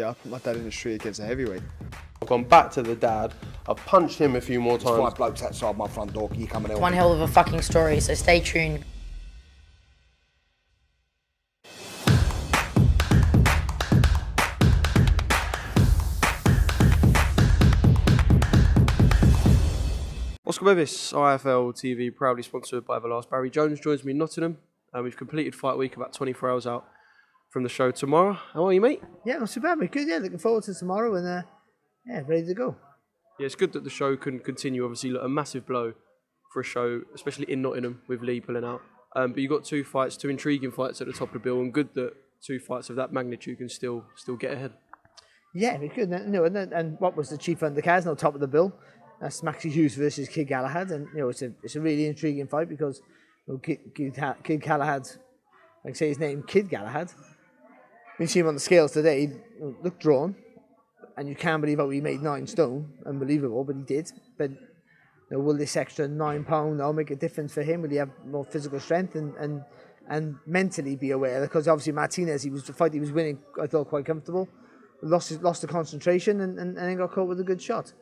I put my dad in the street against a heavyweight. I've gone back to the dad. I've punched him a few more times. 5 blokes outside my front door. Can you come and help One me? hell of a fucking story, so stay tuned. Oscar Bevis, IFL TV, proudly sponsored by Everlast. Barry Jones joins me in Nottingham. We've completed fight week, about 24 hours out from the show tomorrow. How are you, mate? Yeah, not too bad, mate. Good, yeah. Looking forward to tomorrow and, ready to go. Yeah, it's good that the show can continue. Obviously, a massive blow for a show, especially in Nottingham with Lee pulling out. But you've got 2 fights, 2 intriguing fights at the top of the bill, and good that 2 fights of that magnitude can still get ahead. Yeah, we could. And what was the chief undercard? No, top of the bill. That's Maxie Hughes versus Kid Galahad, and it's a really intriguing fight because Kid Galahad, like I say his name, Kid Galahad. We see him on the scales today. He looked drawn, and you can't believe how he made 9 stone. Unbelievable, but he did. But will this extra £9 now make a difference for him? Will he have more physical strength and mentally be aware? Because obviously Martinez, the fight he was winning, I thought quite comfortable. Lost the concentration and then got caught with a good shot.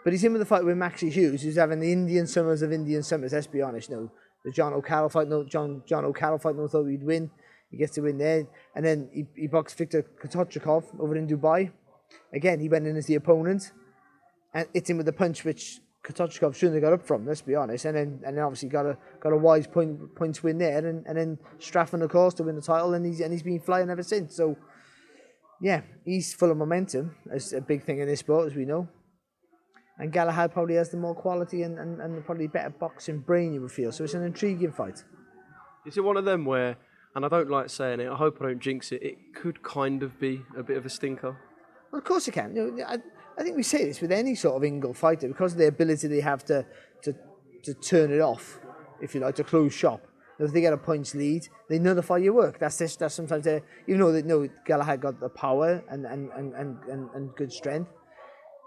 But he's in with the fight with Maxie Hughes, who's having the Indian summers of Indian summers. Let's be honest. The John O'Carroll fight, John O'Carroll fight, no thought he'd win. He gets to win there, and then he boxed Viktor Kotochikov over in Dubai. Again, he went in as the opponent, and hit him with a punch which Kotochikov shouldn't have got up from. Let's be honest. And then obviously got a wise points win there, and then Straffen, of course, to win the title, and he's been flying ever since. So yeah, he's full of momentum. That's a big thing in this sport, as we know. And Galahad probably has the more quality and probably better boxing brain, you would feel. So it's an intriguing fight. Is it one of them where, and I don't like saying it, I hope I don't jinx it, it could kind of be a bit of a stinker? Well, of course it can. I think we say this with any sort of Ingle fighter, because of the ability they have to turn it off, if you like, to close shop. If they get a points lead, they nullify your work. That's sometimes even though they know Galahad got the power and good strength.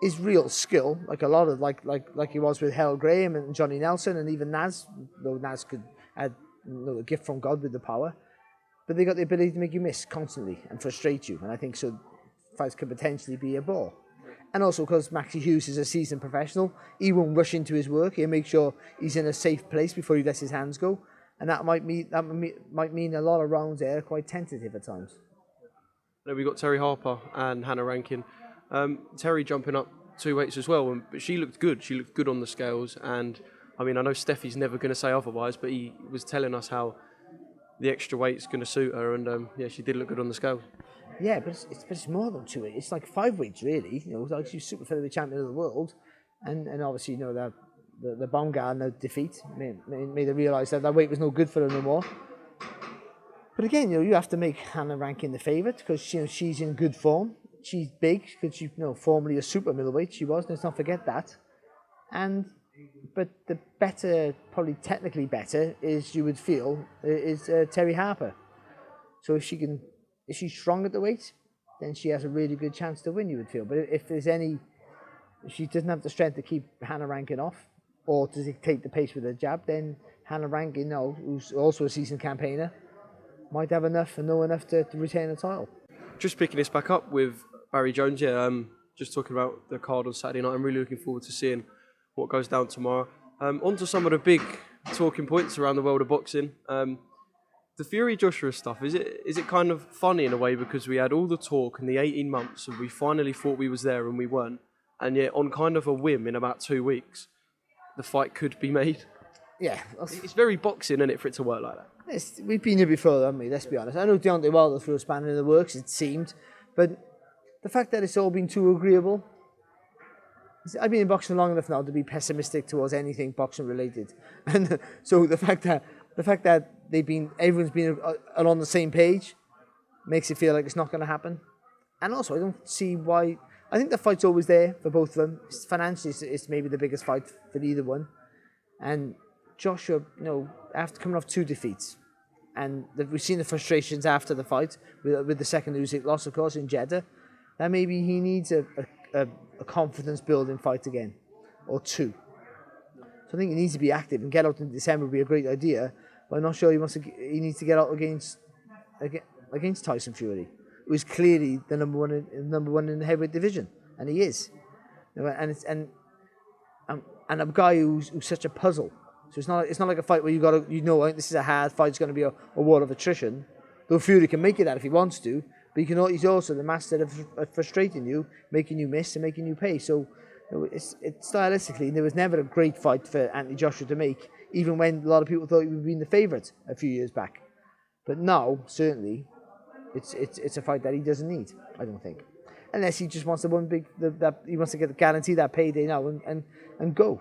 His real skill, like a lot of like he was with Hell Graham and Johnny Nelson and even Naz, though Naz had a gift from God with the power, but they got the ability to make you miss constantly and frustrate you. And I think so fights could potentially be a bore. And also because Maxie Hughes is a seasoned professional, he won't rush into his work. He'll make sure he's in a safe place before he lets his hands go, and that might mean a lot of rounds there quite tentative at times. Then we've got Terry Harper and Hannah Rankin. Terry jumping up 2 weights as well, but she looked good. She looked good on the scales, and I mean, I know Steffi's never going to say otherwise, but he was telling us how the extra weight's going to suit her, and she did look good on the scales. Yeah, but it's more than 2 weights. It's like 5 weights really. Like she's super featherweight champion of the world, and obviously the Baumgart no defeat made her realise that weight was no good for her no more. But again, you have to make Hannah Rankin the favourite because she's in good form. She's big because she's formerly a super middleweight. She was. Let's not forget that. But the better, probably technically better, is you would feel is Terry Harper. So if she's strong at the weight, then she has a really good chance to win. You would feel. But if she doesn't have the strength to keep Hannah Rankin off, or to dictate the pace with her jab, then Hannah Rankin, who's also a seasoned campaigner, might have enough and know enough to retain the title. Just picking this back up with Barry Jones, just talking about the card on Saturday night. I'm really looking forward to seeing what goes down tomorrow. On to some of the big talking points around the world of boxing. The Fury-Joshua stuff, is it kind of funny in a way because we had all the talk in the 18 months and we finally thought we was there and we weren't, and yet on kind of a whim in about 2 weeks, the fight could be made? Yeah. It's very boxing, isn't it, for it to work like that? We've been here before, haven't we? Let's be honest. I know Deontay Wilder threw a spanner in the works, it seemed, but the fact that it's all been too agreeable. I've been in boxing long enough now to be pessimistic towards anything boxing related, and so the fact that everyone's been on the same page makes it feel like it's not going to happen. And also, I don't see why. I think the fight's always there for both of them. Financially, it's maybe the biggest fight for either one. And Joshua, after coming off 2 defeats, and we've seen the frustrations after the fight with the second losing loss, of course, in Jeddah, that maybe he needs a confidence-building fight again, or 2. So I think he needs to be active, and get out in December would be a great idea, but I'm not sure he needs to get out against Tyson Fury, was clearly the number one in the heavyweight division, and he is. And a guy who's such a puzzle. So it's not like a fight where this is a hard fight. It's going to be a war of attrition. Though Fury can make it that if he wants to, but he's also the master of frustrating you, making you miss and making you pay. So it's stylistically, there was never a great fight for Anthony Joshua to make, even when a lot of people thought he would have been the favourite a few years back. But now, certainly, it's a fight that he doesn't need, I don't think. Unless he just wants he wants to get guarantee that payday now and go.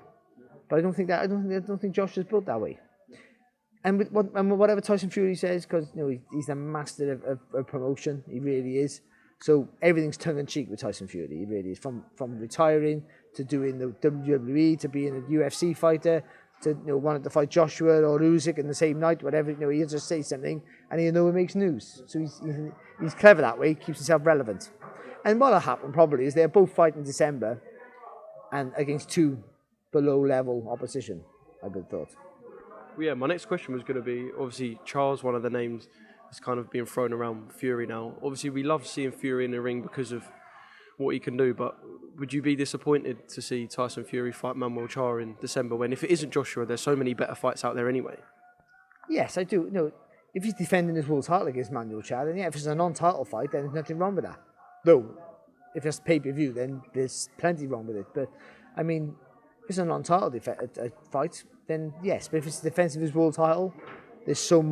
But I don't think Joshua's built that way. And whatever Tyson Fury says, because he's a master of promotion, he really is. So everything's tongue in cheek with Tyson Fury. He really is. From retiring to doing the WWE to being a UFC fighter to wanting to fight Joshua or Usyk in the same night, whatever. He'll just say something and he makes news. So he's clever that way. Keeps himself relevant. And what'll happen probably is they're both fighting in December and against two below level opposition, I would have thought. Well, yeah, my next question was going to be, obviously, Charles, one of the names that's kind of being thrown around Fury now. Obviously, we love seeing Fury in the ring because of what he can do, but would you be disappointed to see Tyson Fury fight Manuel Charr in December when, if it isn't Joshua, there's so many better fights out there anyway? Yes, I do. If he's defending his world title against Manuel Charr, then yeah, if it's a non-title fight, then there's nothing wrong with that. Though, if it's pay-per-view, then there's plenty wrong with it. But, I mean, if it's a non-title fight, then yes. But if it's the defense of his world title, there's so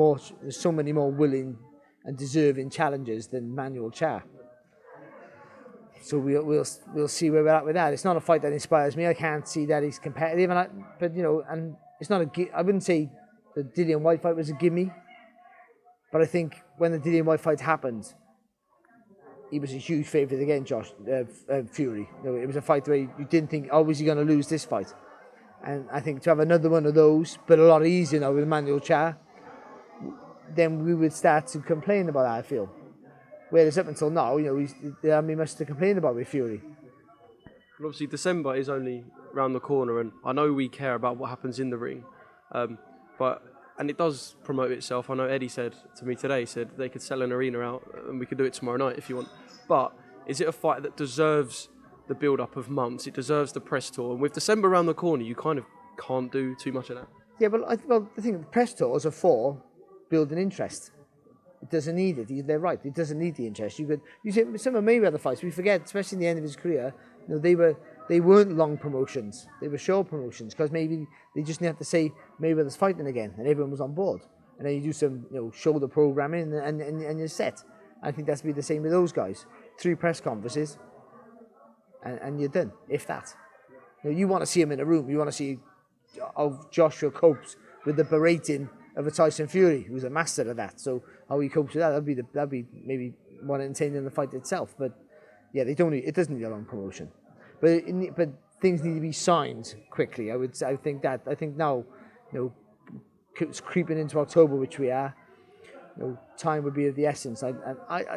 many more willing and deserving challengers than Manuel Charr. So we'll see where we're at with that. It's not a fight that inspires me. I can't see that he's competitive, and it's not I wouldn't say the Dillian White fight was a gimme, but I think when the Dillian White fight happened, he was a huge favourite against Fury. It was a fight where you didn't think, was he going to lose this fight? And I think to have another one of those, but a lot easier now with Manuel Charr, then we would start to complain about that, I feel. Whereas up until now, he must have complained about with Fury. And obviously, December is only around the corner, and I know we care about what happens in the ring, and it does promote itself. I know Eddie said to me today, they could sell an arena out, and we could do it tomorrow night if you want. But is it a fight that deserves the build-up of months? It deserves the press tour, and with December around the corner, you kind of can't do too much of that. Yeah, but the thing, the press tours are for building interest. It doesn't need it. They're right. It doesn't need the interest. You say some of Mayweather fights. We forget, especially in the end of his career, they weren't long promotions. They were short promotions because maybe they just had to say Mayweather's fighting again, and everyone was on board. And then you do some shoulder programming, and you're set. I think that's be the same with those guys. 3 press conferences, and you're done. If that, you want to see him in a room. You want to see how Joshua copes with the berating of a Tyson Fury, who's a master of that. So how he copes with that, that'd be maybe more entertaining than the fight itself. But yeah, it doesn't need a long promotion. But things need to be signed quickly. I think now, it's creeping into October, which we are. Time would be of the essence.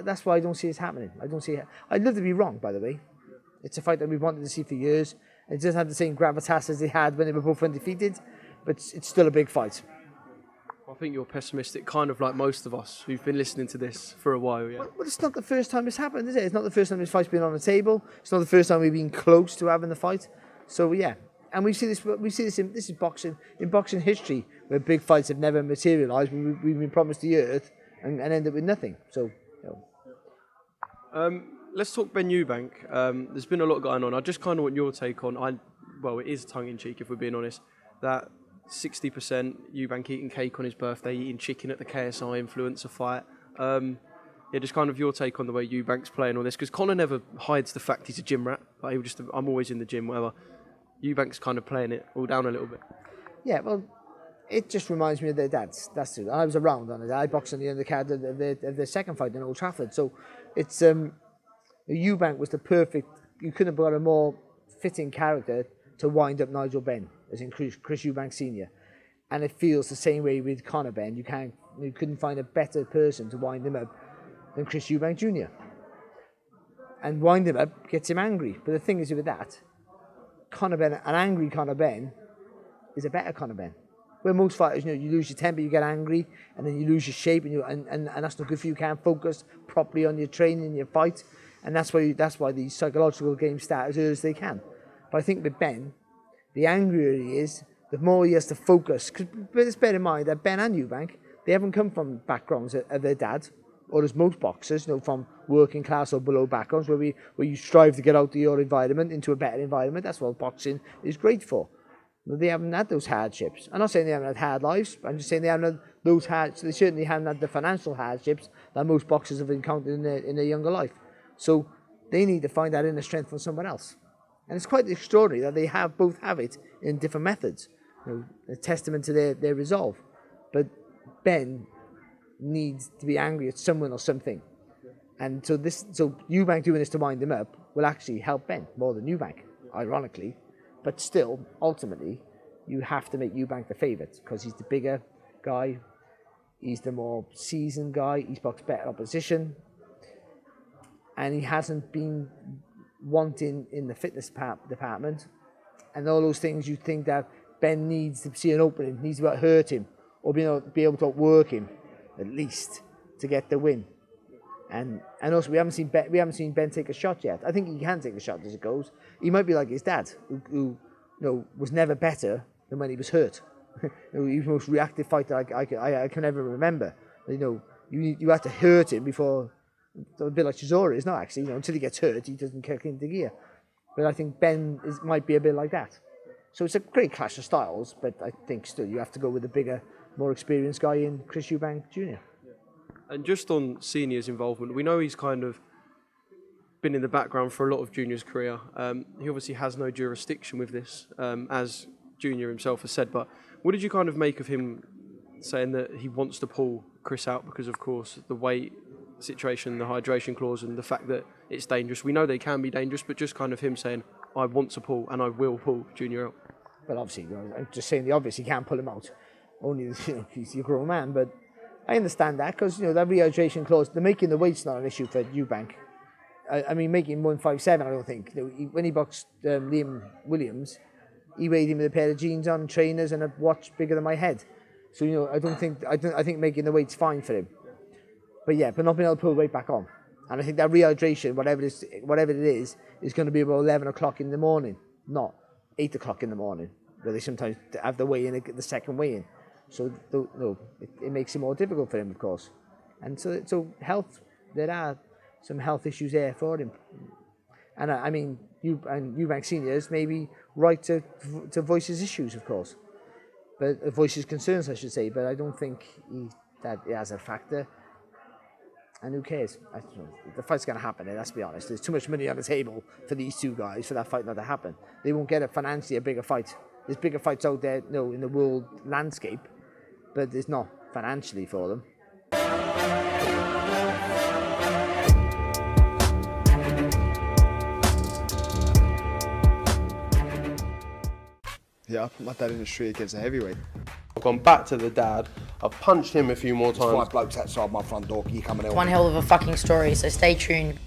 That's why I don't see it happening. I don't see it. I'd love to be wrong, by the way. It's a fight that we've wanted to see for years. It doesn't have the same gravitas as they had when they were both undefeated, but it's still a big fight. I think you're pessimistic, kind of like most of us who've been listening to this for a while. Yeah. Well, it's not the first time it's happened, is it? It's not the first time this fight's been on the table. It's not the first time we've been close to having the fight. So yeah, and we see this. This is boxing in boxing history, where big fights have never materialised. We've been promised the earth and end up with nothing. So. Let's talk Ben Eubank. There's been a lot going on. I just kind of want your take on. It is tongue in cheek if we're being honest. That 60% Eubank eating cake on his birthday, eating chicken at the KSI influencer fight. Just kind of your take on the way Eubank's playing all this, because Conor never hides the fact he's a gym rat. Like I'm always in the gym, whatever. Eubank's kind of playing it all down a little bit. Yeah, well, it just reminds me of their dads. That's true. I was around on it. I boxed on the undercard of their second fight in Old Trafford. So it's Eubank was the perfect. You couldn't have got a more fitting character to wind up Nigel Benn, as in Chris Eubank Sr. And it feels the same way with Conor Benn. You couldn't find a better person to wind him up than Chris Eubank Jr. And wind him up gets him angry. But the thing is with that, Conor Benn, an angry Conor Benn, is a better Conor Benn. Where most fighters, you lose your temper, you get angry, and then you lose your shape, and that's not good for you. You can't focus properly on your training, your fight, and that's why these psychological games start as early as they can. But I think with Ben, the angrier he is, the more he has to focus. But let's bear in mind that Ben and Eubank, they haven't come from backgrounds of their dad, or as most boxers, from working class or below backgrounds, where you strive to get out of your environment into a better environment. That's what boxing is great for. They haven't had those hardships. I'm not saying they haven't had hard lives, but I'm just saying they haven't had those hardships. They certainly haven't had the financial hardships that most boxers have encountered in their younger life. So they need to find that inner strength from someone else. And it's quite extraordinary that they both have it in different methods. A testament to their resolve. But Ben needs to be angry at someone or something. And so Eubank doing this to wind him up will actually help Ben more than Eubank, ironically. But still, ultimately, you have to make Eubank the favourite because he's the bigger guy, he's the more seasoned guy, he's boxed better opposition, and he hasn't been wanting in the fitness department. And all those things you think that Ben needs to see an opening, needs to hurt him, or be able to outwork him, at least, to get the win. And also we haven't seen Ben take a shot yet. I think he can take a shot as it goes. He might be like his dad, who was never better than when he was hurt. He was the most reactive fighter I can ever remember. You have to hurt him before. A bit like Chisora is not actually. Until he gets hurt, he doesn't kick into gear. But I think Ben might be a bit like that. So it's a great clash of styles. But I think still you have to go with the bigger, more experienced guy in Chris Eubank Jr. And just on Senior's involvement, we know he's kind of been in the background for a lot of Junior's career. He obviously has no jurisdiction with this, as Junior himself has said. But what did you kind of make of him saying that he wants to pull Chris out because, of course, the weight situation, the hydration clause, and the fact that it's dangerous? We know they can be dangerous, but just kind of him saying, I want to pull and I will pull Junior out. Well, obviously, I'm just saying the obvious, you can't pull him out. Only, he's a grown man, but I understand that because, that rehydration clause, the making the weight's not an issue for Eubank. I mean, making 157, I don't think. When he boxed Liam Williams, he weighed him with a pair of jeans on, trainers, and a watch bigger than my head. So, I think making the weight's fine for him. But not being able to pull the weight back on. And I think that rehydration, whatever it is going to be about 11 o'clock in the morning, not 8 o'clock in the morning, where they sometimes have the weigh-in, the second weigh-in. So it makes it more difficult for him, of course. And so health, there are some health issues there for him. And I mean, Eubank Sr. is maybe right to voice his issues, of course. But voice his concerns, I should say. But I don't think that it has a factor. And who cares? The fight's going to happen, let's be honest. There's too much money on the table for these two guys for that fight not to happen. They won't get financially a bigger fight. There's bigger fights out there, in the world landscape, but it's not financially for them. Yeah, I put my dad in the street against a heavyweight. I've gone back to the dad. I've punched him a few more times. 5 blokes outside my front door, you coming in. One hell of a fucking story, so stay tuned.